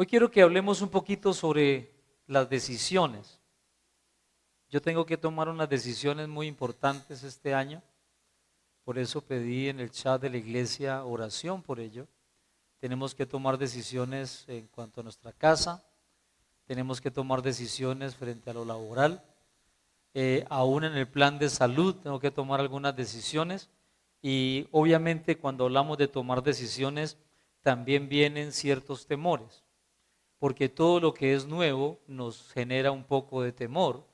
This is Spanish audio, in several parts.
Hoy quiero que hablemos un poquito sobre las decisiones. Yo tengo que tomar unas decisiones muy importantes este año, por eso pedí en el chat de la iglesia oración por ello. Tenemos que tomar decisiones en cuanto a nuestra casa, tenemos que tomar decisiones frente a lo laboral, aún en el plan de salud tengo que tomar algunas decisiones y obviamente cuando hablamos de tomar decisiones también vienen ciertos temores, porque todo lo que es nuevo nos genera un poco de temor.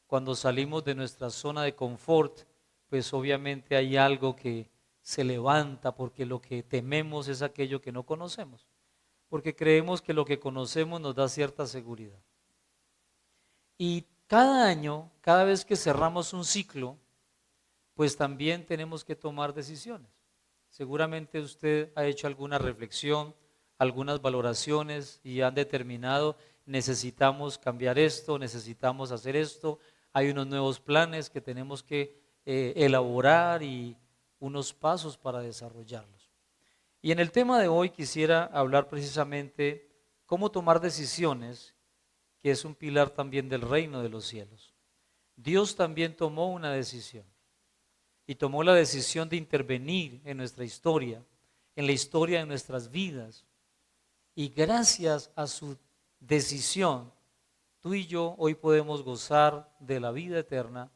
Cuando salimos de nuestra zona de confort, pues obviamente hay algo que se levanta porque lo que tememos es aquello que no conocemos, porque creemos que lo que conocemos nos da cierta seguridad. Y cada año, cada vez que cerramos un ciclo, pues también tenemos que tomar decisiones. Seguramente usted ha hecho alguna reflexión, algunas valoraciones y han determinado, necesitamos cambiar esto, necesitamos hacer esto, hay unos nuevos planes que tenemos que elaborar y unos pasos para desarrollarlos. Y en el tema de hoy quisiera hablar precisamente cómo tomar decisiones, que es un pilar también del reino de los cielos. Dios también tomó una decisión y tomó la decisión de intervenir en nuestra historia, en la historia de nuestras vidas. Y gracias a su decisión, tú y yo hoy podemos gozar de la vida eterna,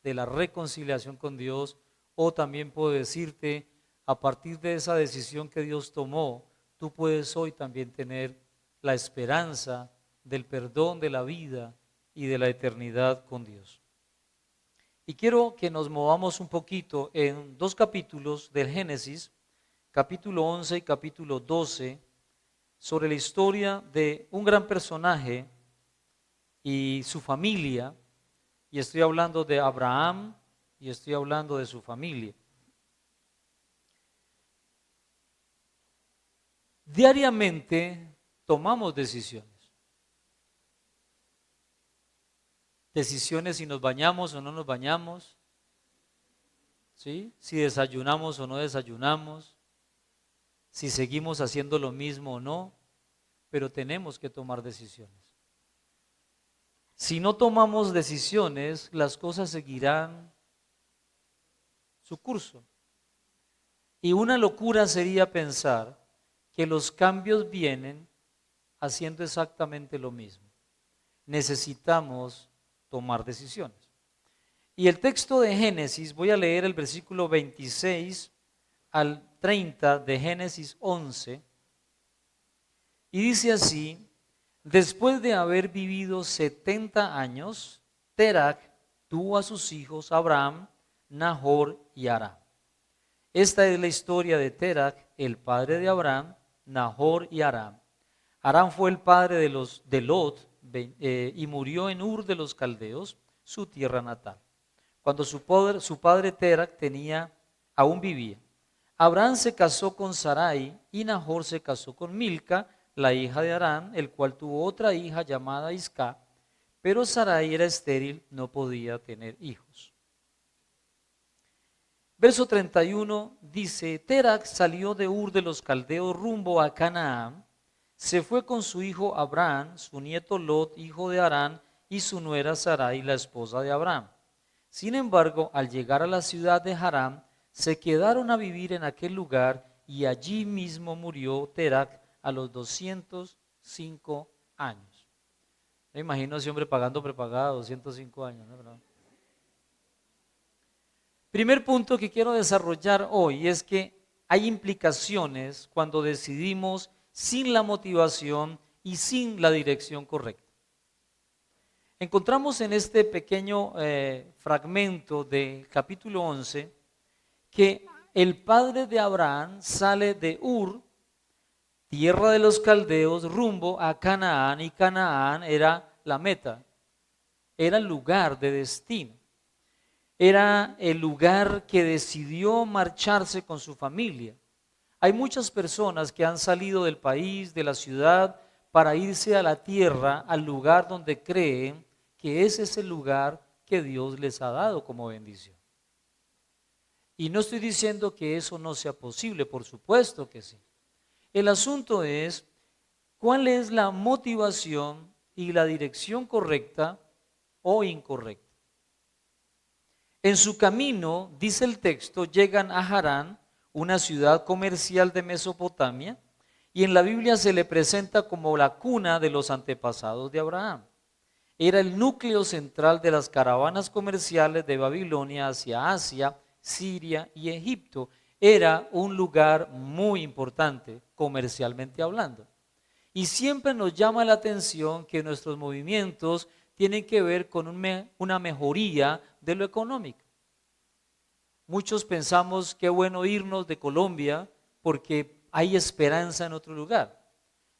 de la reconciliación con Dios, o también puedo decirte, a partir de esa decisión que Dios tomó, tú puedes hoy también tener la esperanza del perdón de la vida y de la eternidad con Dios. Y quiero que nos movamos un poquito en dos capítulos del Génesis, capítulo 11 y capítulo 12, sobre la historia de un gran personaje y su familia, y estoy hablando de Abraham y estoy hablando de su familia. Diariamente tomamos decisiones. Decisiones si nos bañamos o no nos bañamos, ¿sí? Si desayunamos o no desayunamos, si seguimos haciendo lo mismo o no, pero tenemos que tomar decisiones. Si no tomamos decisiones, las cosas seguirán su curso. Y una locura sería pensar que los cambios vienen haciendo exactamente lo mismo. Necesitamos tomar decisiones. Y el texto de Génesis, voy a leer el versículo 26 al 30 de Génesis 11, y dice así: después de haber vivido 70 años, Terac tuvo a sus hijos Abraham, Nahor y Harán. Esta es la historia de Terac, el padre de Abraham, Nahor y Harán. Harán fue el padre de Lot y murió en Ur de los Caldeos, su tierra natal, cuando su padre Terac aún vivía. Abraham se casó con Sarai y Nahor se casó con Milca, la hija de Harán, el cual tuvo otra hija llamada Isca, pero Sarai era estéril, no podía tener hijos. Verso 31 dice: Terac salió de Ur de los Caldeos rumbo a Canaán, se fue con su hijo Abraham, su nieto Lot, hijo de Harán, y su nuera Sarai, la esposa de Abraham. Sin embargo, al llegar a la ciudad de Harán, se quedaron a vivir en aquel lugar y allí mismo murió Terac a los 205 años. Me imagino a ese hombre pagando prepagada 205 años, ¿no? Primer punto que quiero desarrollar hoy es que hay implicaciones cuando decidimos sin la motivación y sin la dirección correcta. Encontramos en este pequeño fragmento del capítulo 11 que el padre de Abraham sale de Ur, tierra de los caldeos, rumbo a Canaán, y Canaán era la meta, era el lugar de destino. Era el lugar que decidió marcharse con su familia. Hay muchas personas que han salido del país, de la ciudad, para irse a la tierra, al lugar donde creen que ese es el lugar que Dios les ha dado como bendición. Y no estoy diciendo que eso no sea posible, por supuesto que sí. El asunto es ¿Cuál es la motivación y la dirección correcta o incorrecta? En su camino, dice el texto, llegan a Harán, una ciudad comercial de Mesopotamia, y en la Biblia se le presenta como la cuna de los antepasados de Abraham. Era el núcleo central de las caravanas comerciales de Babilonia hacia Asia, Siria y Egipto. Era un lugar muy importante comercialmente hablando. Y siempre nos llama la atención que nuestros movimientos tienen que ver con una mejoría de lo económico. Muchos pensamos qué bueno irnos de Colombia porque hay esperanza en otro lugar.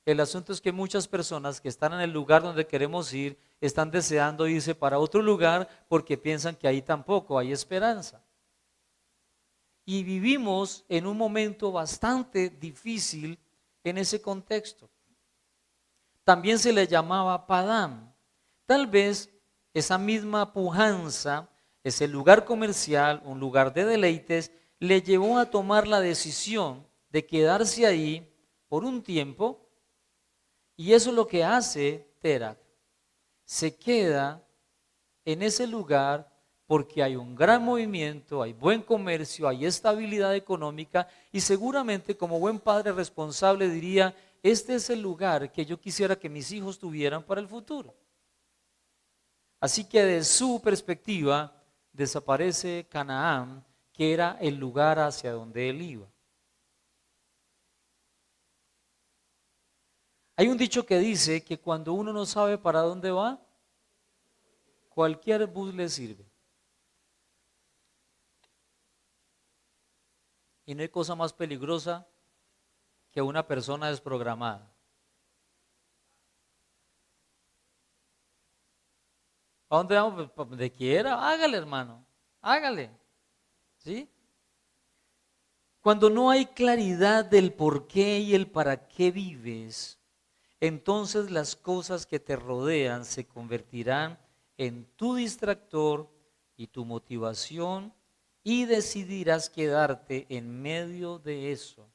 El asunto es que muchas personas que están en el lugar donde queremos ir están deseando irse para otro lugar porque piensan que ahí tampoco hay esperanza. Y vivimos en un momento bastante difícil en ese contexto. También se le llamaba Padam. Tal vez esa misma pujanza, ese lugar comercial, un lugar de deleites, le llevó a tomar la decisión de quedarse ahí por un tiempo. Y eso es lo que hace Terac. Se queda en ese lugar porque hay un gran movimiento, hay buen comercio, hay estabilidad económica y seguramente como buen padre responsable diría, este es el lugar que yo quisiera que mis hijos tuvieran para el futuro. Así que de su perspectiva desaparece Canaán, que era el lugar hacia donde él iba. Hay un dicho que dice que cuando uno no sabe para dónde va, cualquier bus le sirve. Y no hay cosa más peligrosa que una persona desprogramada. ¿A dónde vamos? Pues, donde quiera, hágale, hermano, hágale. ¿Sí? Cuando no hay claridad del por qué y el para qué vives, entonces las cosas que te rodean se convertirán en tu distractor y tu motivación y decidirás quedarte en medio de eso.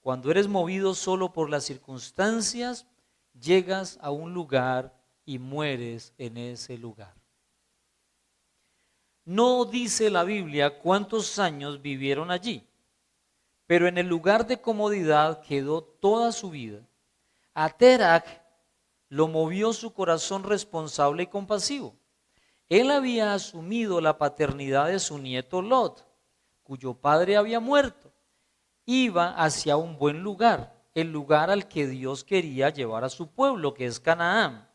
Cuando eres movido solo por las circunstancias, llegas a un lugar y mueres en ese lugar. No dice la Biblia cuántos años vivieron allí, pero en el lugar de comodidad quedó toda su vida. A Terac lo movió su corazón responsable y compasivo. Él había asumido la paternidad de su nieto Lot, cuyo padre había muerto. Iba hacia un buen lugar, el lugar al que Dios quería llevar a su pueblo, que es Canaán.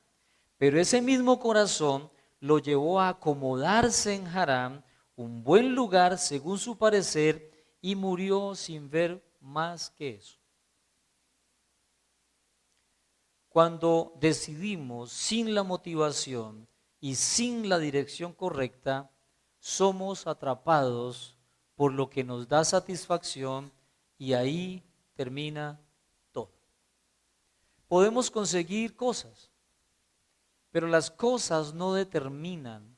Pero ese mismo corazón lo llevó a acomodarse en Harán, un buen lugar según su parecer, y murió sin ver más que eso. Cuando decidimos sin la motivación y sin la dirección correcta, somos atrapados por lo que nos da satisfacción y ahí termina todo. Podemos conseguir cosas, pero las cosas no determinan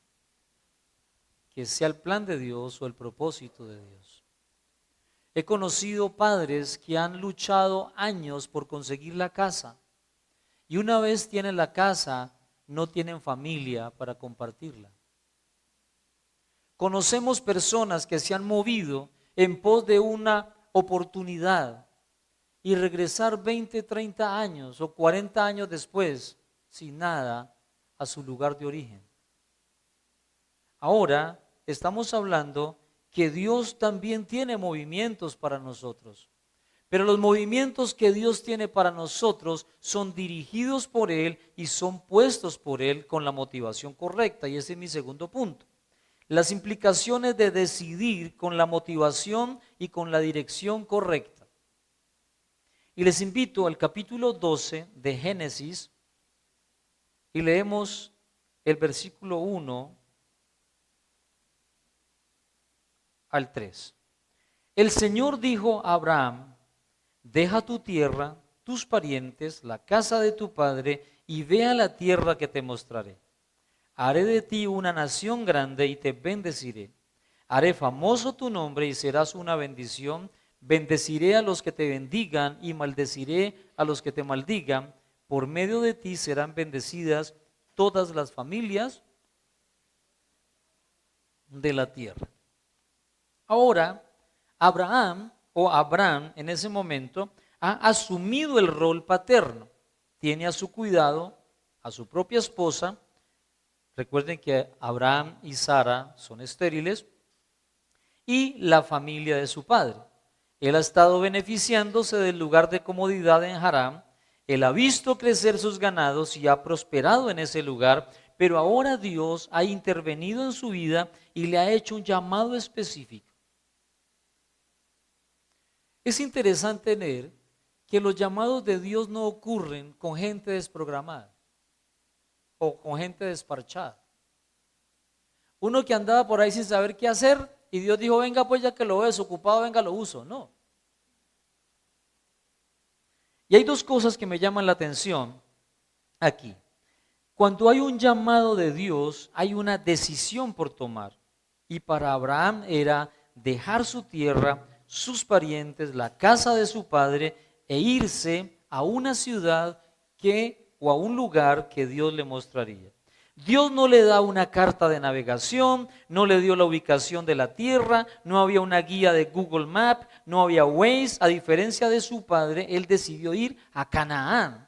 que sea el plan de Dios o el propósito de Dios. He conocido padres que han luchado años por conseguir la casa y una vez tienen la casa, no tienen familia para compartirla. Conocemos personas que se han movido en pos de una oportunidad y regresar 20, 30 años o 40 años después sin nada a su lugar de origen. Ahora estamos hablando que Dios también tiene movimientos para nosotros. Pero los movimientos que Dios tiene para nosotros son dirigidos por Él y son puestos por Él con la motivación correcta. Y ese es mi segundo punto. Las implicaciones de decidir con la motivación y con la dirección correcta. Y les invito al capítulo 12 de Génesis y leemos el versículo 1 al 3. El Señor dijo a Abraham: deja tu tierra, tus parientes, la casa de tu padre, y ve a la tierra que te mostraré. Haré de ti una nación grande y te bendeciré. Haré famoso tu nombre y serás una bendición. Bendeciré a los que te bendigan y maldeciré a los que te maldigan, por medio de ti serán bendecidas todas las familias de la tierra. Ahora, Abraham en ese momento ha asumido el rol paterno. Tiene a su cuidado a su propia esposa. Recuerden que Abraham y Sara son estériles, y la familia de su padre. Él ha estado beneficiándose del lugar de comodidad en Harán. Él ha visto crecer sus ganados y ha prosperado en ese lugar, pero ahora Dios ha intervenido en su vida y le ha hecho un llamado específico. Es interesante leer que los llamados de Dios no ocurren con gente desprogramada o con gente desparchada. Uno que andaba por ahí sin saber qué hacer y Dios dijo, venga pues ya que lo ves ocupado, venga lo uso. No. Y hay dos cosas que me llaman la atención aquí. Cuando hay un llamado de Dios, hay una decisión por tomar. Y para Abraham era dejar su tierra, sus parientes, la casa de su padre e irse a una ciudad o a un lugar que Dios le mostraría. Dios no le da una carta de navegación, no le dio la ubicación de la tierra, no había una guía de Google Maps, no había Waze. A diferencia de su padre, él decidió ir a Canaán,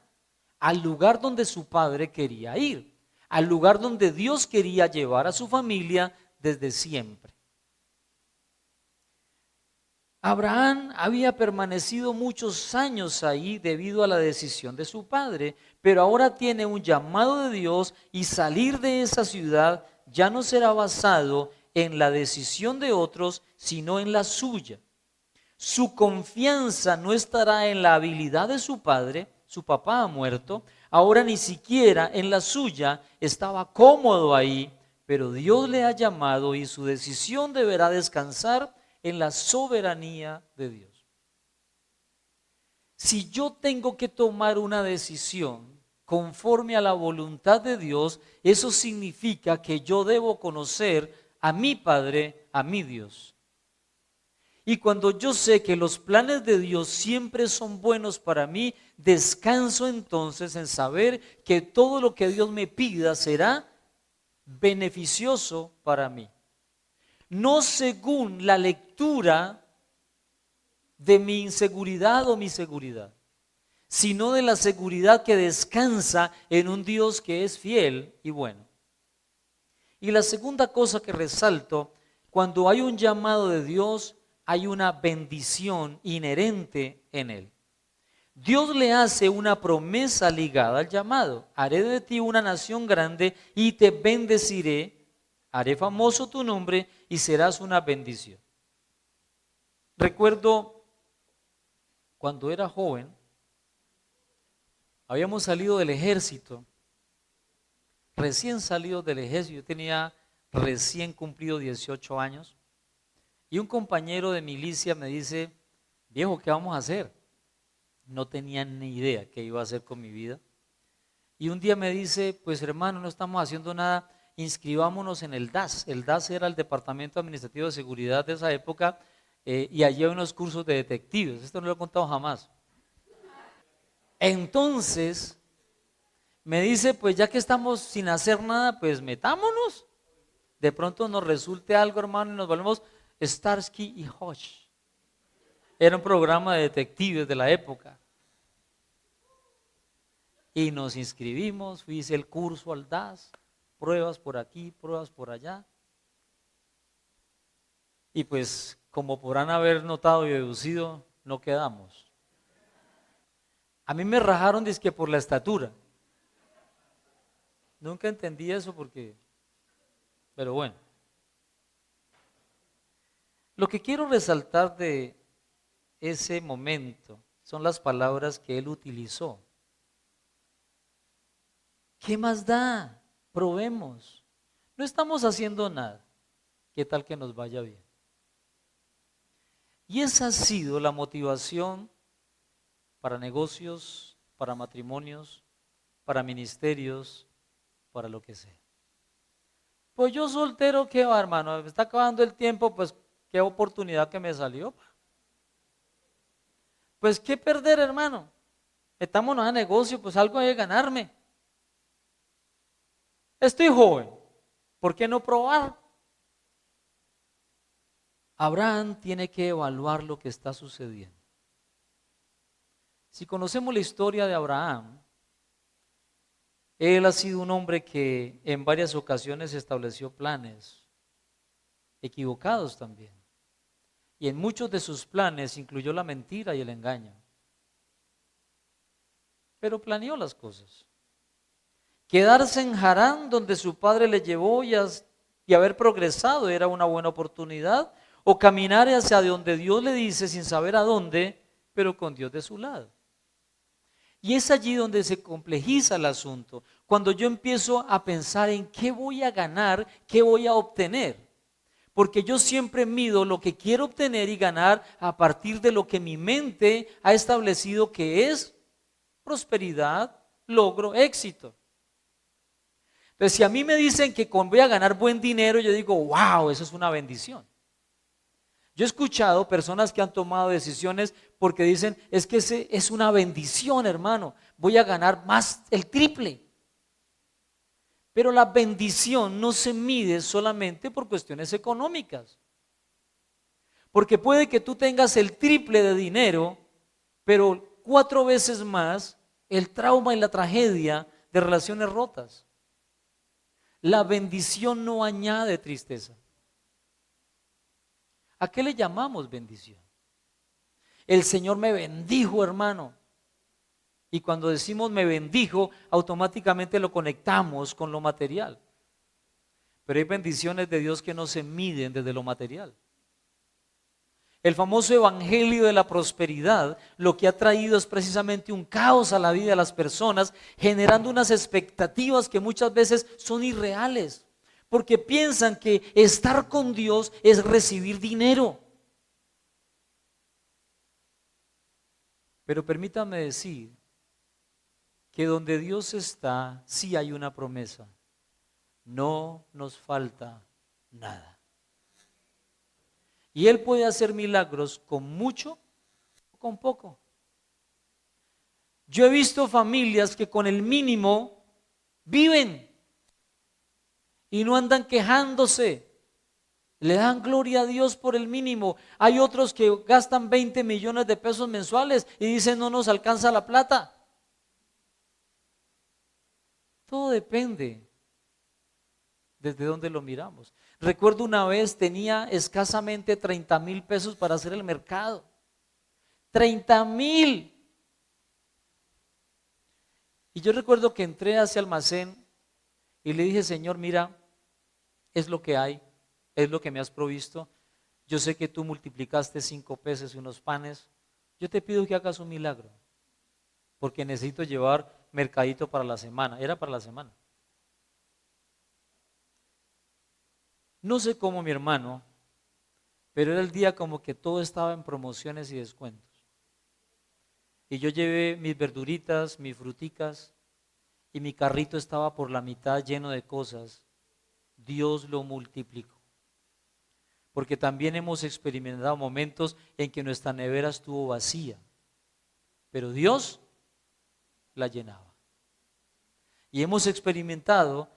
al lugar donde su padre quería ir, al lugar donde Dios quería llevar a su familia desde siempre. Abraham había permanecido muchos años ahí debido a la decisión de su padre, pero ahora tiene un llamado de Dios y salir de esa ciudad ya no será basado en la decisión de otros, sino en la suya. Su confianza no estará en la habilidad de su padre, su papá ha muerto, ahora ni siquiera en la suya. Estaba cómodo ahí, pero Dios le ha llamado y su decisión deberá descansar en la soberanía de Dios. Si yo tengo que tomar una decisión conforme a la voluntad de Dios, eso significa que yo debo conocer a mi Padre, a mi Dios. Y cuando yo sé que los planes de Dios siempre son buenos para mí, descanso entonces en saber que todo lo que Dios me pida será beneficioso para mí. No según la lectura de mi inseguridad o mi seguridad, sino de la seguridad que descansa en un Dios que es fiel y bueno. Y la segunda cosa que resalto, cuando hay un llamado de Dios, hay una bendición inherente en él. Dios le hace una promesa ligada al llamado. Haré de ti una nación grande y te bendeciré. Haré famoso tu nombre y serás una bendición. Recuerdo cuando era joven, habíamos salido del ejército, recién salido del ejército, yo tenía recién cumplido 18 años, y un compañero de milicia me dice, viejo, ¿qué vamos a hacer? No tenía ni idea qué iba a hacer con mi vida. Y un día me dice, pues hermano, no estamos haciendo nada, inscribámonos en el DAS. El DAS era el Departamento Administrativo de Seguridad de esa época, y allí hay unos cursos de detectives. Esto no lo he contado jamás. Entonces, me dice, pues ya que estamos sin hacer nada, pues metámonos. De pronto nos resulte algo, hermano, y nos volvemos Starsky y Hutch. Era un programa de detectives de la época. Y nos inscribimos, hice el curso al DAS, pruebas por aquí, pruebas por allá. Y pues, como podrán haber notado y deducido, no quedamos. A mí me rajaron dizque por la estatura. Nunca entendí eso pero bueno. Lo que quiero resaltar de ese momento son las palabras que él utilizó. ¿Qué más da? Probemos. No estamos haciendo nada. ¿Qué tal que nos vaya bien? Y esa ha sido la motivación para negocios, para matrimonios, para ministerios, para lo que sea. Pues yo soltero, ¿qué va, hermano? Me está acabando el tiempo, pues qué oportunidad que me salió. Pues qué perder, hermano. metámonos a negocio, pues algo hay que ganarme. Estoy joven, ¿por qué no probar? Abraham tiene que evaluar lo que está sucediendo. Si conocemos la historia de Abraham, él ha sido un hombre que en varias ocasiones estableció planes equivocados también. Y en muchos de sus planes incluyó la mentira y el engaño. Pero planeó las cosas. Quedarse en Harán, donde su padre le llevó y haber progresado era una buena oportunidad, o caminar hacia donde Dios le dice sin saber a dónde, pero con Dios de su lado. Y es allí donde se complejiza el asunto, cuando yo empiezo a pensar en qué voy a ganar, qué voy a obtener. Porque yo siempre mido lo que quiero obtener y ganar a partir de lo que mi mente ha establecido que es prosperidad, logro, éxito. Entonces, si a mí me dicen que voy a ganar buen dinero, yo digo, wow, eso es una bendición. Yo he escuchado personas que han tomado decisiones porque dicen, es que es una bendición, hermano, voy a ganar más, el triple. Pero la bendición no se mide solamente por cuestiones económicas. Porque puede que tú tengas el triple de dinero, pero 4 veces más el trauma y la tragedia de relaciones rotas. La bendición no añade tristeza. ¿A qué le llamamos bendición? El Señor me bendijo, hermano. Y cuando decimos me bendijo, automáticamente lo conectamos con lo material. Pero hay bendiciones de Dios que no se miden desde lo material. El famoso evangelio de la prosperidad lo que ha traído es precisamente un caos a la vida de las personas, generando unas expectativas que muchas veces son irreales, porque piensan que estar con Dios es recibir dinero. Pero permítame decir que donde Dios está, sí hay una promesa. No nos falta nada. Y Él puede hacer milagros con mucho o con poco. Yo he visto familias que con el mínimo viven y no andan quejándose. Le dan gloria a Dios por el mínimo. Hay otros que gastan 20 millones de pesos mensuales y dicen no nos alcanza la plata. Todo depende desde dónde lo miramos. Recuerdo una vez tenía escasamente 30,000 pesos para hacer el mercado. 30,000. Y yo recuerdo que entré a ese almacén y le dije, Señor, mira, es lo que hay, es lo que me has provisto. Yo sé que tú multiplicaste 5 peces y unos panes. Yo te pido que hagas un milagro, porque necesito llevar mercadito para la semana. Era para la semana. No sé cómo mi hermano, pero era el día como que todo estaba en promociones y descuentos. Y yo llevé mis verduritas, mis fruticas, y mi carrito estaba por la mitad lleno de cosas. Dios lo multiplicó. Porque también hemos experimentado momentos en que nuestra nevera estuvo vacía, pero Dios la llenaba. Y hemos experimentado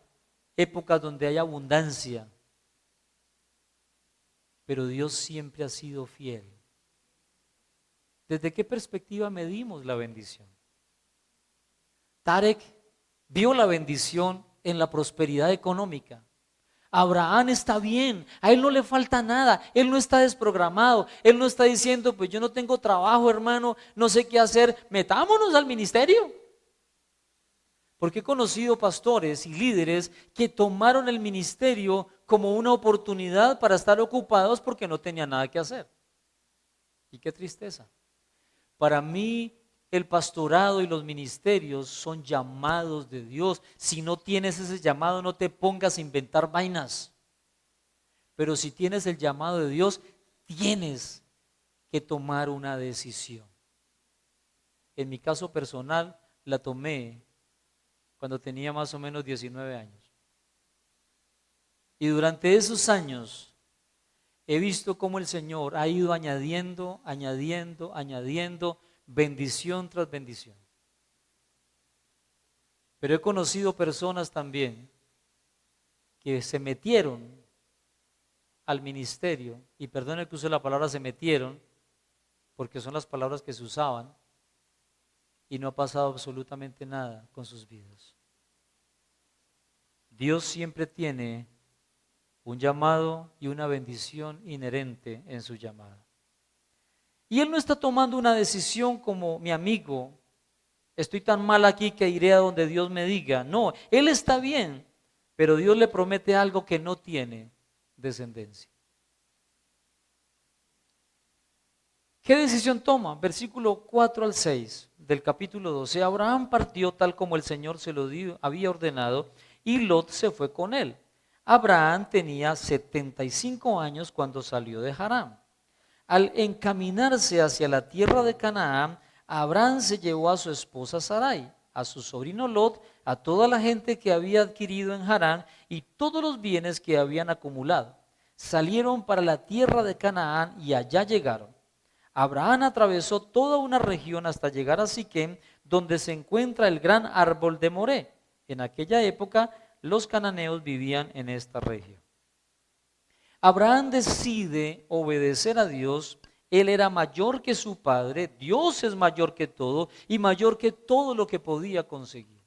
épocas donde hay abundancia, pero Dios siempre ha sido fiel. ¿Desde qué perspectiva medimos la bendición? Tarek vio la bendición en la prosperidad económica. Abraham está bien, a él no le falta nada, él no está desprogramado, él no está diciendo, pues yo no tengo trabajo, hermano, no sé qué hacer, metámonos al ministerio. Porque he conocido pastores y líderes que tomaron el ministerio como una oportunidad para estar ocupados porque no tenían nada que hacer. Y qué tristeza. Para mí, el pastorado y los ministerios son llamados de Dios. Si no tienes ese llamado, no te pongas a inventar vainas. Pero si tienes el llamado de Dios, tienes que tomar una decisión. En mi caso personal, la tomé cuando tenía más o menos 19 años. Y durante esos años he visto cómo el Señor ha ido añadiendo bendición tras bendición. Pero he conocido personas también que se metieron al ministerio, y perdone que use la palabra se metieron, porque son las palabras que se usaban, y no ha pasado absolutamente nada con sus vidas. Dios siempre tiene un llamado y una bendición inherente en su llamada. Y Él no está tomando una decisión como mi amigo, estoy tan mal aquí que iré a donde Dios me diga. No, Él está bien, pero Dios le promete algo que no tiene descendencia. ¿Qué decisión toma? Versículo 4 al 6 del capítulo 12. Abraham partió tal como el Señor se lo había ordenado y Lot se fue con él. Abraham tenía 75 años cuando salió de Harán. Al encaminarse hacia la tierra de Canaán, Abraham se llevó a su esposa Sarai, a su sobrino Lot, a toda la gente que había adquirido en Harán y todos los bienes que habían acumulado. Salieron para la tierra de Canaán y allá llegaron. Abraham atravesó toda una región hasta llegar a Siquem, donde se encuentra el gran árbol de Moré. En aquella época, los cananeos vivían en esta región. Abraham decide obedecer a Dios. Él era mayor que su padre. Dios es mayor que todo y mayor que todo lo que podía conseguir.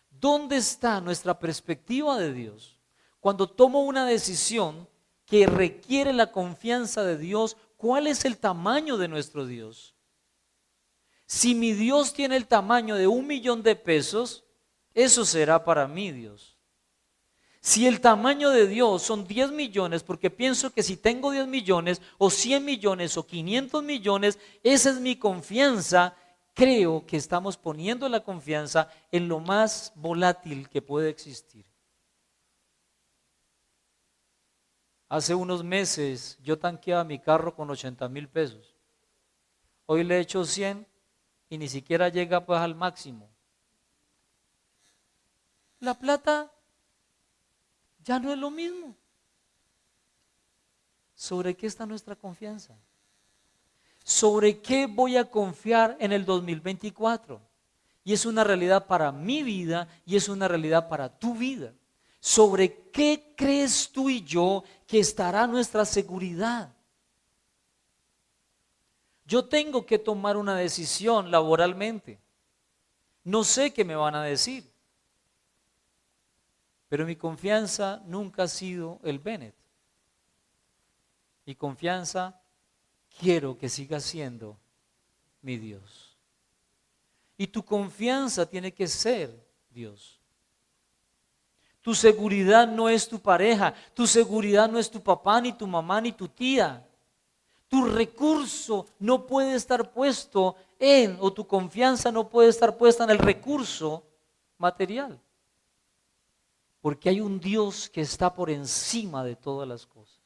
¿Dónde está nuestra perspectiva de Dios? Cuando tomo una decisión que requiere la confianza de Dios, ¿cuál es el tamaño de nuestro Dios? Si mi Dios tiene el tamaño de 1,000,000 de pesos, eso será para mí Dios. Si el tamaño de Dios son 10 millones, porque pienso que si tengo 10 millones o 100 millones o 500 millones, esa es mi confianza, creo que estamos poniendo la confianza en lo más volátil que puede existir. Hace unos meses yo tanqueaba mi carro con 80,000 pesos. Hoy le he hecho 100 y ni siquiera llega pues al máximo. La plata ya no es lo mismo. ¿Sobre qué está nuestra confianza? ¿Sobre qué voy a confiar en el 2024? Y es una realidad para mi vida y es una realidad para tu vida. ¿Sobre qué crees tú y yo que estará nuestra seguridad? Yo tengo que tomar una decisión laboralmente. No sé qué me van a decir. Pero mi confianza nunca ha sido el Bennett. Mi confianza quiero que siga siendo mi Dios. Y tu confianza tiene que ser Dios. Tu seguridad no es tu pareja, tu seguridad no es tu papá, ni tu mamá, ni tu tía. Tu recurso no puede estar puesto o tu confianza no puede estar puesta en el recurso material. Porque hay un Dios que está por encima de todas las cosas.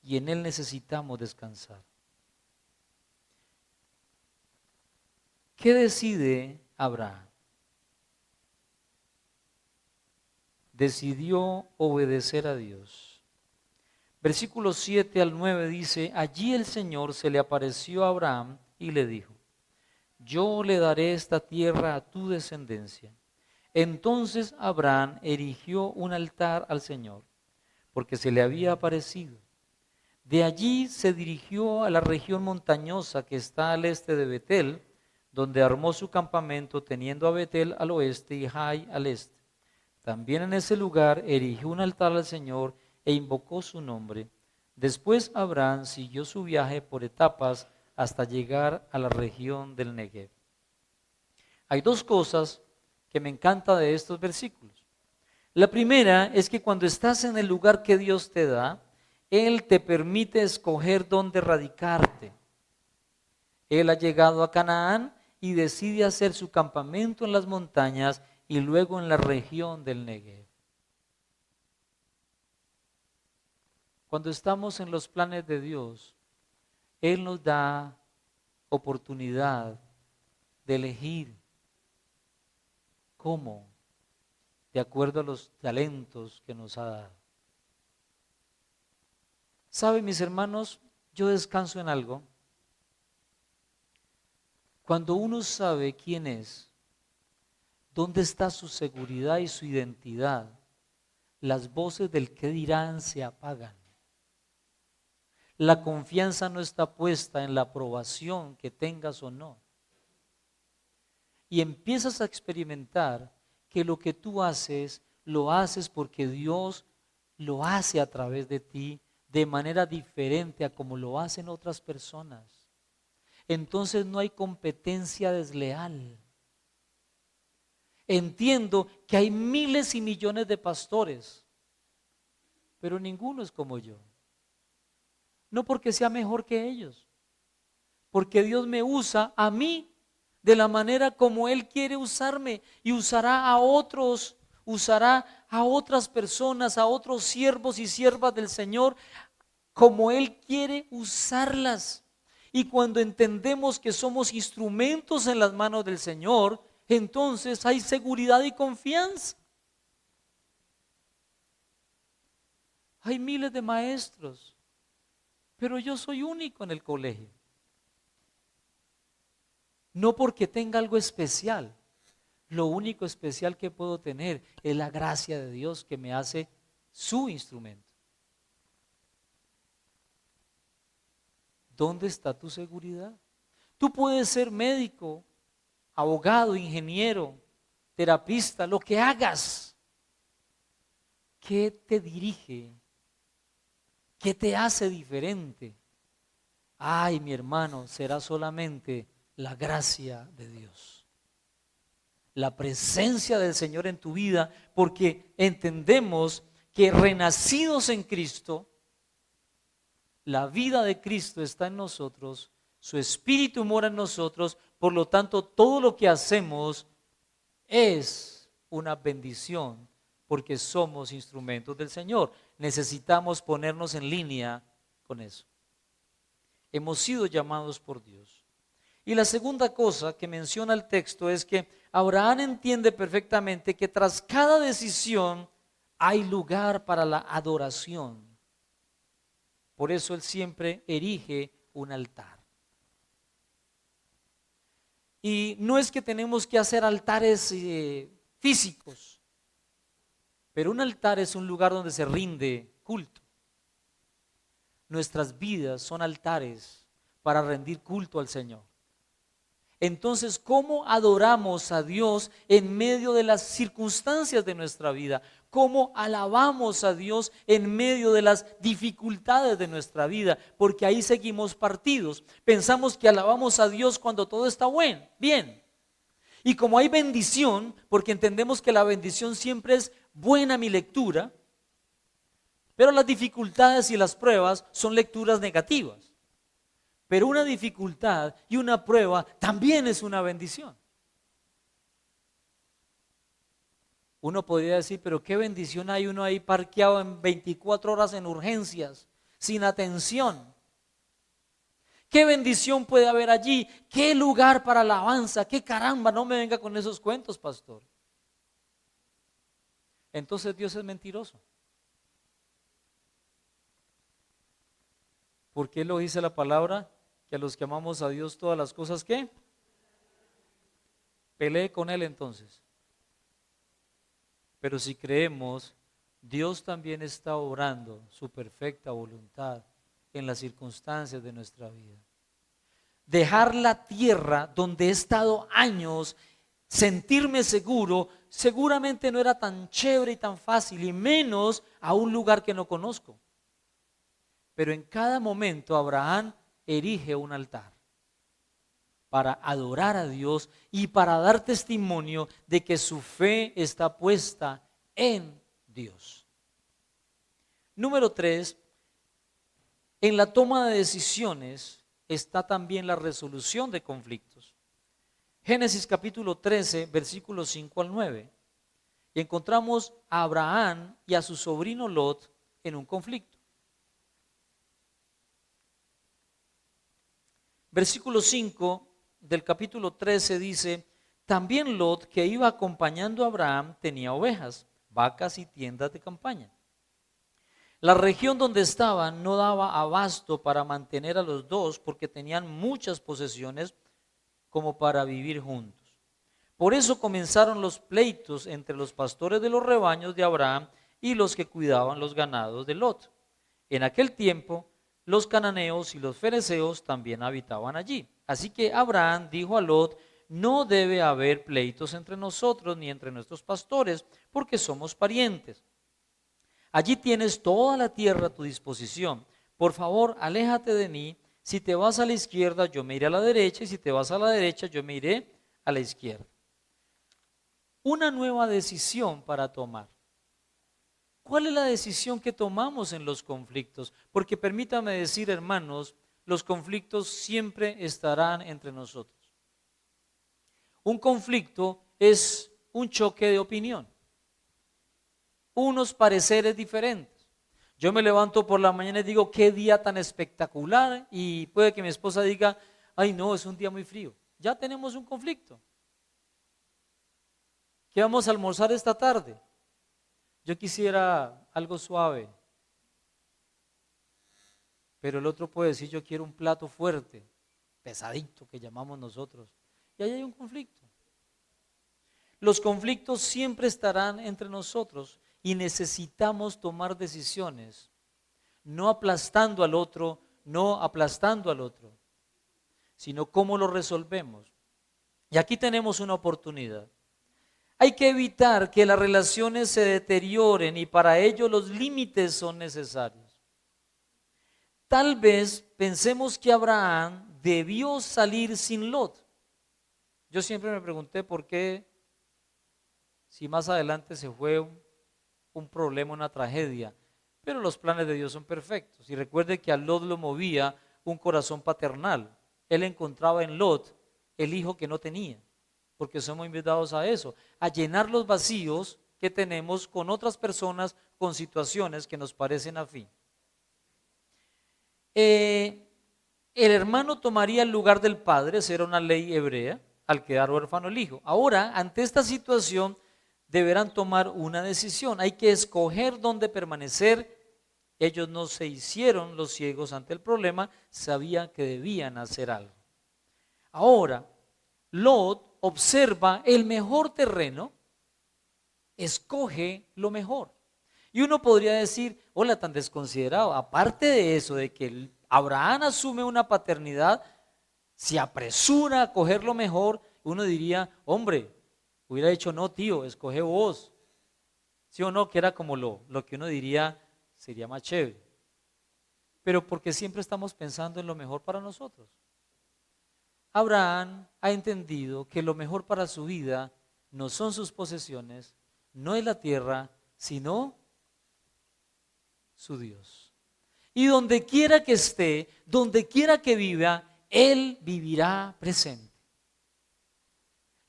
Y en Él necesitamos descansar. ¿Qué decide Abraham? Decidió obedecer a Dios. Versículos 7 al 9 dice, allí el Señor se le apareció a Abraham y le dijo, yo le daré esta tierra a tu descendencia. Entonces Abraham erigió un altar al Señor, porque se le había aparecido. De allí se dirigió a la región montañosa que está al este de Betel, donde armó su campamento, teniendo a Betel al oeste y Jai al este. También en ese lugar erigió un altar al Señor e invocó su nombre. Después Abraham siguió su viaje por etapas hasta llegar a la región del Negev. Hay dos cosas que me encanta de estos versículos. La primera es que cuando estás en el lugar que Dios te da, Él te permite escoger dónde radicarte. Él ha llegado a Canaán y decide hacer su campamento en las montañas y luego en la región del Negev. Cuando estamos en los planes de Dios, Él nos da oportunidad de elegir cómo, de acuerdo a los talentos que nos ha dado. ¿Saben, mis hermanos? Yo descanso en algo. Cuando uno sabe quién es, ¿Dónde está su seguridad y su identidad? Las voces del qué dirán se apagan. La confianza no está puesta en la aprobación que tengas o no. Y empiezas a experimentar que lo que tú haces, lo haces porque Dios lo hace a través de ti de manera diferente a como lo hacen otras personas. Entonces no hay competencia desleal. Entiendo que hay miles y millones de pastores, pero ninguno es como yo. No porque sea mejor que ellos, porque Dios me usa a mí de la manera como Él quiere usarme y usará a otros, usará a otras personas, a otros siervos y siervas del Señor como Él quiere usarlas. Y cuando entendemos que somos instrumentos en las manos del Señor, entonces hay seguridad y confianza. Hay miles de maestros, pero yo soy único en el colegio. No porque tenga algo especial. Lo único especial que puedo tener es la gracia de Dios que me hace su instrumento. ¿Dónde está tu seguridad? Tú puedes ser médico, abogado, ingeniero, terapista, lo que hagas. ¿Qué te dirige? ¿Qué te hace diferente? Ay, mi hermano, será solamente la gracia de Dios. La presencia del Señor en tu vida, porque entendemos que renacidos en Cristo, la vida de Cristo está en nosotros, su Espíritu mora en nosotros, por lo tanto todo lo que hacemos es una bendición porque somos instrumentos del Señor. Necesitamos ponernos en línea con eso. Hemos sido llamados por Dios. Y la segunda cosa que menciona el texto es que Abraham entiende perfectamente que tras cada decisión hay lugar para la adoración. Por eso él siempre erige un altar. Y no es que tenemos que hacer altares físicos, pero un altar es un lugar donde se rinde culto. Nuestras vidas son altares para rendir culto al Señor. Entonces, ¿cómo adoramos a Dios en medio de las circunstancias de nuestra vida? ¿Cómo alabamos a Dios en medio de las dificultades de nuestra vida? Porque ahí seguimos partidos. Pensamos que alabamos a Dios cuando todo está bien. Y como hay bendición, porque entendemos que la bendición siempre es buena mi lectura, pero las dificultades y las pruebas son lecturas negativas. Pero una dificultad y una prueba también es una bendición. Uno podría decir, pero qué bendición hay uno ahí parqueado en 24 horas en urgencias, sin atención. ¿Qué bendición puede haber allí? ¿Qué lugar para alabanza? ¿Qué caramba? No me venga con esos cuentos, pastor. Entonces Dios es mentiroso. ¿Por qué lo dice la palabra? Que a los que amamos a Dios todas las cosas, ¿qué? Pelee con Él entonces. Pero si creemos, Dios también está obrando su perfecta voluntad en las circunstancias de nuestra vida. Dejar la tierra donde he estado años, sentirme seguro, seguramente no era tan chévere y tan fácil, y menos a un lugar que no conozco. Pero en cada momento Abraham erige un altar para adorar a Dios y para dar testimonio de que su fe está puesta en Dios. Número 3, en la toma de decisiones está también la resolución de conflictos. Génesis capítulo 13, versículos 5 al 9. Y encontramos a Abraham y a su sobrino Lot en un conflicto. Versículo 5 del capítulo 13 dice, también Lot, que iba acompañando a Abraham, tenía ovejas, vacas y tiendas de campaña. La región donde estaban no daba abasto para mantener a los dos porque tenían muchas posesiones como para vivir juntos. Por eso comenzaron los pleitos entre los pastores de los rebaños de Abraham y los que cuidaban los ganados de Lot. En aquel tiempo, los cananeos y los fereceos también habitaban allí. Así que Abraham dijo a Lot: no debe haber pleitos entre nosotros ni entre nuestros pastores, porque somos parientes. Allí tienes toda la tierra a tu disposición. Por favor, aléjate de mí. Si te vas a la izquierda, yo me iré a la derecha, y si te vas a la derecha, yo me iré a la izquierda. Una nueva decisión para tomar. ¿Cuál es la decisión que tomamos en los conflictos? Porque permítame decir, hermanos, los conflictos siempre estarán entre nosotros. Un conflicto es un choque de opinión, unos pareceres diferentes. Yo me levanto por la mañana y digo: qué día tan espectacular, y puede que mi esposa diga: ay no, es un día muy frío. Ya tenemos un conflicto. ¿Qué vamos a almorzar esta tarde? Yo quisiera algo suave, pero el otro puede decir: yo quiero un plato fuerte, pesadito, que llamamos nosotros. Y ahí hay un conflicto. Los conflictos siempre estarán entre nosotros y necesitamos tomar decisiones, no aplastando al otro, sino cómo lo resolvemos. Y aquí tenemos una oportunidad. Hay que evitar que las relaciones se deterioren, y para ello los límites son necesarios. Tal vez pensemos que Abraham debió salir sin Lot. Yo siempre me pregunté por qué, si más adelante se fue un problema, una tragedia, pero los planes de Dios son perfectos. Y recuerde que a Lot lo movía un corazón paternal. Él encontraba en Lot el hijo que no tenía, porque somos invitados a eso, a llenar los vacíos que tenemos con otras personas, con situaciones que nos parecen afín. El hermano tomaría el lugar del padre, esa era una ley hebrea, al quedar huérfano el hijo. Ahora, ante esta situación, deberán tomar una decisión. Hay que escoger dónde permanecer. Ellos no se hicieron los ciegos ante el problema, sabían que debían hacer algo. Ahora, Lot observa el mejor terreno, escoge lo mejor. Y uno podría decir: hola, tan desconsiderado. Aparte de eso, de que Abraham asume una paternidad, se apresura a coger lo mejor, uno diría: hombre, hubiera dicho: no, tío, escoge vos. ¿Sí o no? Que era como lo que uno diría sería más chévere. Pero porque siempre estamos pensando en lo mejor para nosotros. Abraham ha entendido que lo mejor para su vida no son sus posesiones, no es la tierra, sino su Dios. Y donde quiera que esté, donde quiera que viva, Él vivirá presente.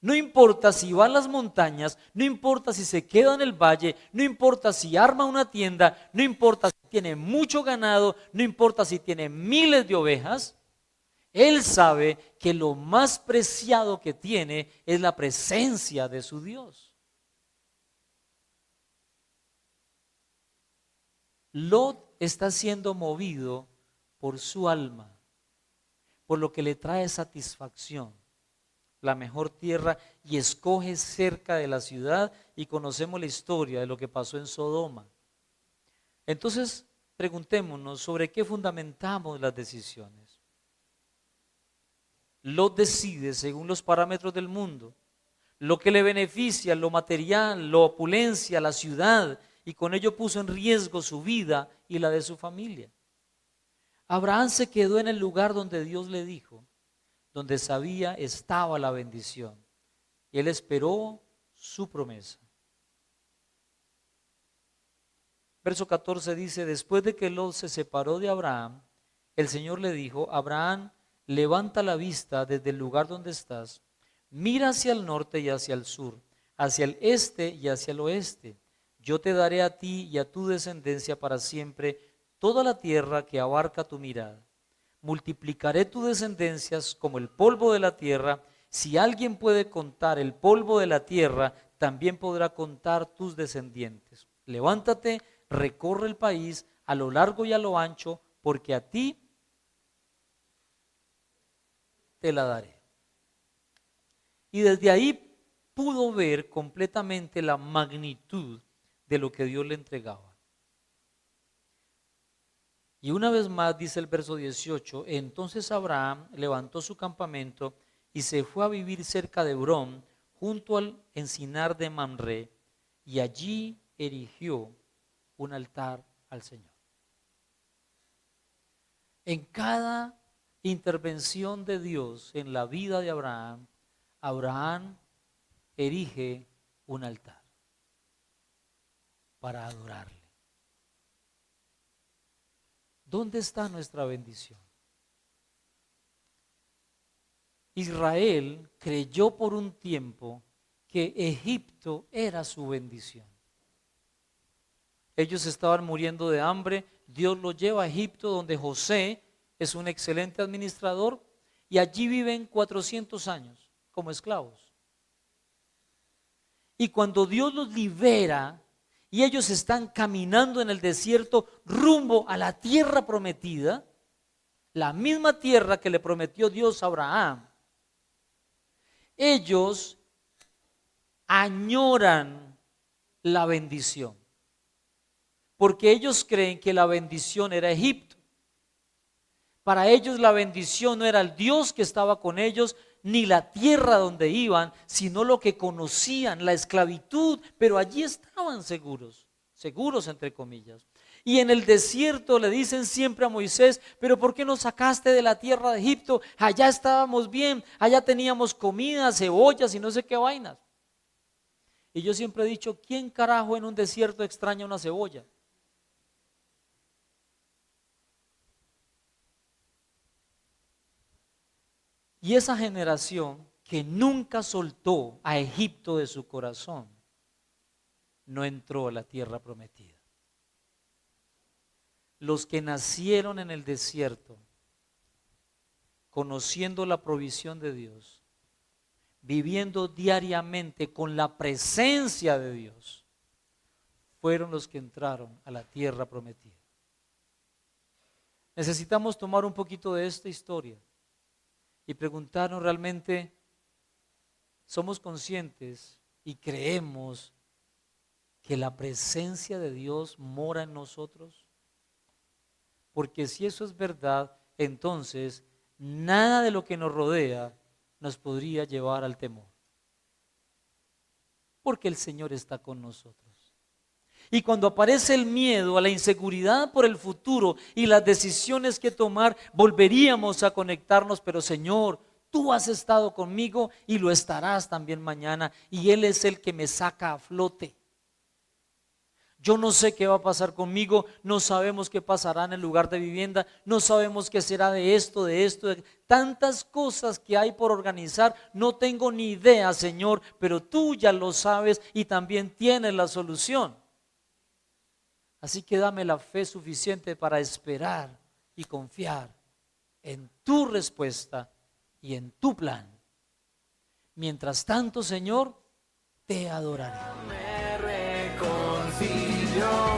No importa si va a las montañas, no importa si se queda en el valle, no importa si arma una tienda, no importa si tiene mucho ganado, no importa si tiene miles de ovejas. Él sabe que lo más preciado que tiene es la presencia de su Dios. Lot está siendo movido por su alma, por lo que le trae satisfacción, la mejor tierra, y escoge cerca de la ciudad, y conocemos la historia de lo que pasó en Sodoma. Entonces, preguntémonos sobre qué fundamentamos las decisiones. Lot decide según los parámetros del mundo, lo que le beneficia, lo material, la opulencia, la ciudad, y con ello puso en riesgo su vida y la de su familia. Abraham se quedó en el lugar donde Dios le dijo, donde sabía estaba la bendición, y él esperó su promesa. Verso 14 dice: después de que Lot se separó de Abraham, el Señor le dijo: Abraham, levanta la vista desde el lugar donde estás, mira hacia el norte y hacia el sur, hacia el este y hacia el oeste. Yo te daré a ti y a tu descendencia para siempre toda la tierra que abarca tu mirada. Multiplicaré tus descendencias como el polvo de la tierra. Si alguien puede contar el polvo de la tierra, también podrá contar tus descendientes. Levántate, recorre el país a lo largo y a lo ancho, porque a ti te la daré. Y desde ahí pudo ver completamente la magnitud de lo que Dios le entregaba. Y una vez más dice el verso 18, entonces Abraham levantó su campamento y se fue a vivir cerca de Hebrón, junto al encinar de Mamre, y allí erigió un altar al Señor. En cada intervención de Dios en la vida de Abraham, Abraham erige un altar para adorarle. ¿Dónde está nuestra bendición? Israel creyó por un tiempo que Egipto era su bendición. Ellos estaban muriendo de hambre, Dios los lleva a Egipto, donde José es un excelente administrador, y allí viven 400 años como esclavos. Y cuando Dios los libera y ellos están caminando en el desierto rumbo a la tierra prometida, la misma tierra que le prometió Dios a Abraham, ellos añoran la bendición, porque ellos creen que la bendición era Egipto. Para ellos la bendición no era el Dios que estaba con ellos, ni la tierra donde iban, sino lo que conocían, la esclavitud, pero allí estaban seguros entre comillas. Y en el desierto le dicen siempre a Moisés, pero ¿por qué nos sacaste de la tierra de Egipto? Allá estábamos bien, allá teníamos comida, cebollas y no sé qué vainas. Y yo siempre he dicho, ¿quién carajo en un desierto extraña una cebolla? Y esa generación que nunca soltó a Egipto de su corazón, no entró a la tierra prometida. Los que nacieron en el desierto, conociendo la provisión de Dios, viviendo diariamente con la presencia de Dios, fueron los que entraron a la tierra prometida. Necesitamos tomar un poquito de esta historia y preguntarnos realmente, ¿somos conscientes y creemos que la presencia de Dios mora en nosotros? Porque si eso es verdad, entonces nada de lo que nos rodea nos podría llevar al temor. Porque el Señor está con nosotros. Y cuando aparece el miedo a la inseguridad por el futuro y las decisiones que tomar, volveríamos a conectarnos, pero Señor, tú has estado conmigo y lo estarás también mañana, y Él es el que me saca a flote. Yo no sé qué va a pasar conmigo, no sabemos qué pasará en el lugar de vivienda, no sabemos qué será de tantas cosas que hay por organizar, no tengo ni idea, Señor, pero tú ya lo sabes y también tienes la solución. Así que dame la fe suficiente para esperar y confiar en tu respuesta y en tu plan. Mientras tanto, Señor, te adoraré. Me reconcilio.